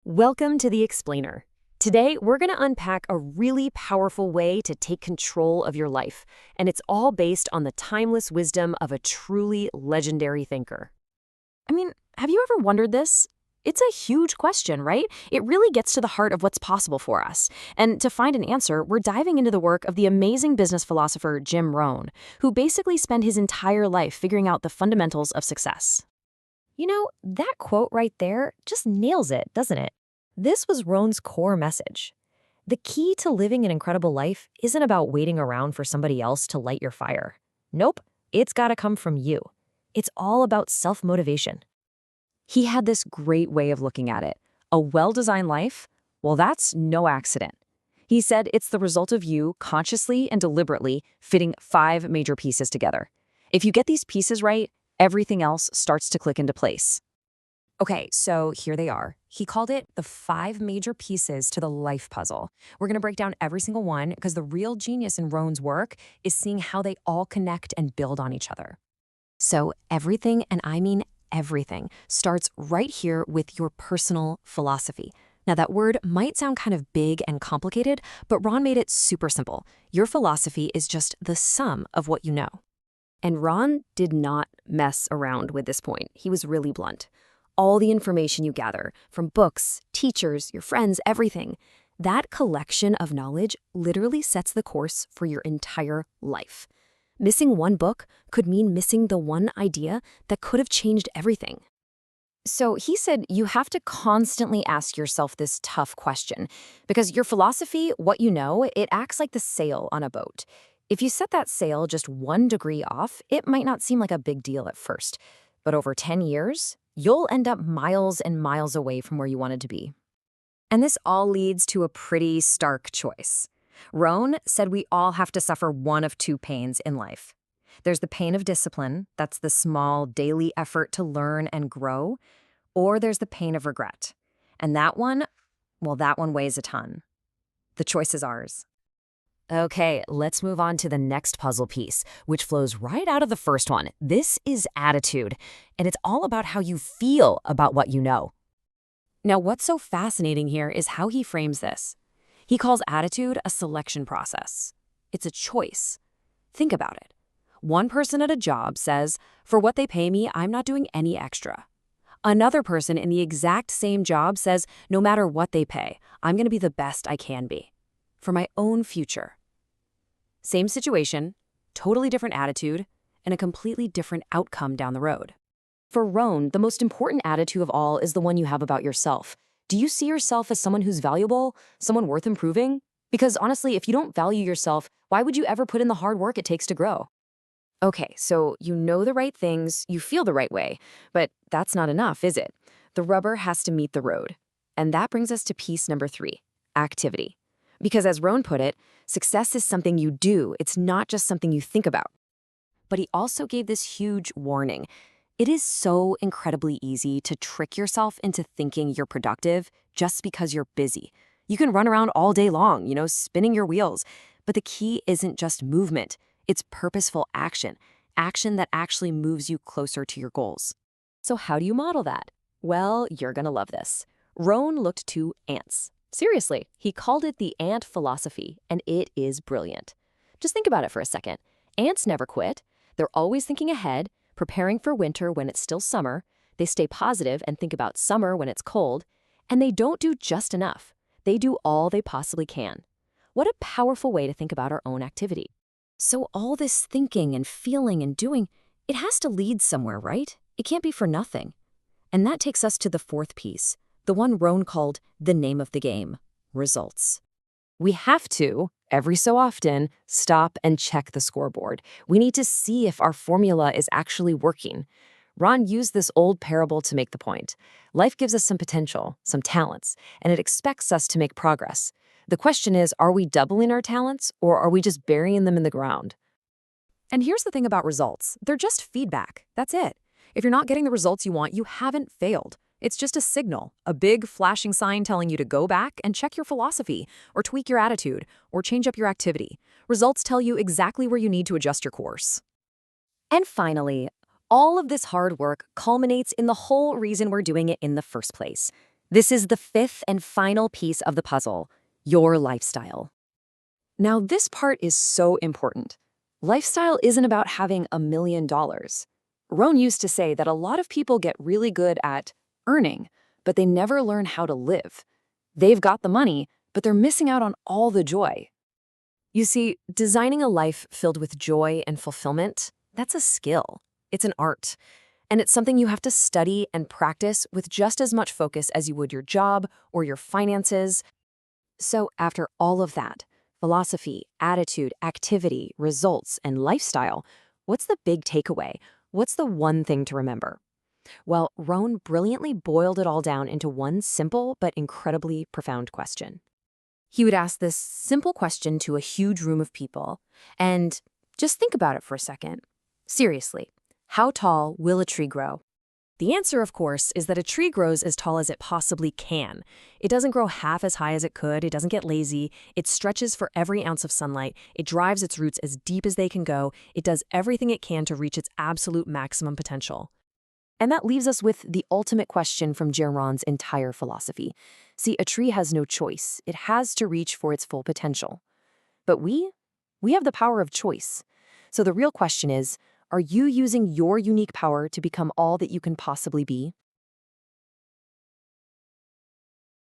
Welcome to The Explainer. Today, we're going to unpack a really powerful way to take control of your life, and it's all based on the timeless wisdom of a truly legendary thinker. Have you ever wondered this? It's a huge question, right? It really gets to the heart of what's possible for us. And to find an answer, we're diving into the work of the amazing business philosopher Jim Rohn, who basically spent his entire life figuring out the fundamentals of success. That quote right there just nails it, doesn't it? This was Rohn's core message. The key to living an incredible life isn't about waiting around for somebody else to light your fire. Nope, it's got to come from you. It's all about self-motivation. He had this great way of looking at it. A well-designed life? Well, that's no accident. He said it's the result of you consciously and deliberately fitting 5 major pieces together. If you get these pieces right, everything else starts to click into place. Okay, so here they are. He called it the 5 major pieces to the life puzzle. We're going to break down every single one because the real genius in Rohn's work is seeing how they all connect and build on each other. So everything, and I mean everything, starts right here with your personal philosophy. Now, that word might sound kind of big and complicated, but Rohn made it super simple. Your philosophy is just the sum of what you know. And Rohn did not mess around with this point. He was really blunt. All the information you gather, from books, teachers, your friends, everything, that collection of knowledge literally sets the course for your entire life. Missing one book could mean missing the one idea that could have changed everything. So he said you have to constantly ask yourself this tough question, because your philosophy, what you know, it acts like the sail on a boat. If you set that sail just 1 degree off, it might not seem like a big deal at first. But over 10 years, you'll end up miles and miles away from where you wanted to be. And this all leads to a pretty stark choice. Rohn said we all have to suffer one of 2 pains in life. There's the pain of discipline, that's the small daily effort to learn and grow, or there's the pain of regret. And that one, well, that one weighs a ton. The choice is ours. Okay, let's move on to the next puzzle piece, which flows right out of the first one. This is attitude, and it's all about how you feel about what you know. Now, what's so fascinating here is how he frames this. He calls attitude a selection process. It's a choice. Think about it. One person at a job says, for what they pay me, I'm not doing any extra. Another person in the exact same job says, no matter what they pay, I'm going to be the best I can be. For my own future. Same situation, totally different attitude, and a completely different outcome down the road. For Rohn, the most important attitude of all is the one you have about yourself. Do you see yourself as someone who's valuable, someone worth improving? Because honestly, if you don't value yourself, why would you ever put in the hard work it takes to grow? Okay, so you know the right things, you feel the right way, but that's not enough, is it? The rubber has to meet the road. And that brings us to piece number 3, activity. Because as Rohn put it, success is something you do, it's not just something you think about. But he also gave this huge warning. It is so incredibly easy to trick yourself into thinking you're productive just because you're busy. You can run around all day long, spinning your wheels. But the key isn't just movement, it's purposeful action. Action that actually moves you closer to your goals. So how do you model that? Well, you're gonna love this. Rohn looked to ants. Seriously, he called it the ant philosophy, and it is brilliant. Just think about it for a second. Ants never quit. They're always thinking ahead, preparing for winter when it's still summer. They stay positive and think about summer when it's cold. And they don't do just enough. They do all they possibly can. What a powerful way to think about our own activity. So all this thinking and feeling and doing, it has to lead somewhere, right? It can't be for nothing. And that takes us to the 4th piece. The one Rohn called the name of the game, results. We have to, every so often, stop and check the scoreboard. We need to see if our formula is actually working. Rohn used this old parable to make the point. Life gives us some potential, some talents, and it expects us to make progress. The question is, are we doubling our talents, or are we just burying them in the ground? And here's the thing about results. They're just feedback. That's it. If you're not getting the results you want, you haven't failed. It's just a signal, a big flashing sign telling you to go back and check your philosophy, or tweak your attitude, or change up your activity. Results tell you exactly where you need to adjust your course. And finally, all of this hard work culminates in the whole reason we're doing it in the first place. This is the fifth and final piece of the puzzle, your lifestyle. Now, this part is so important. Lifestyle isn't about having $1 million. Rohn used to say that a lot of people get really good at earning, but they never learn how to live. They've got the money, but they're missing out on all the joy. You see, designing a life filled with joy and fulfillment, that's a skill. It's an art. And it's something you have to study and practice with just as much focus as you would your job or your finances. So after all of that, philosophy, attitude, activity, results, and lifestyle, what's the big takeaway? What's the one thing to remember? Well, Rohn brilliantly boiled it all down into one simple but incredibly profound question. He would ask this simple question to a huge room of people, and just think about it for a second. Seriously, how tall will a tree grow? The answer, of course, is that a tree grows as tall as it possibly can. It doesn't grow half as high as it could, it doesn't get lazy, it stretches for every ounce of sunlight, it drives its roots as deep as they can go, it does everything it can to reach its absolute maximum potential. And that leaves us with the ultimate question from Jim Rohn's entire philosophy. See, a tree has no choice. It has to reach for its full potential. But we have the power of choice. So the real question is, are you using your unique power to become all that you can possibly be?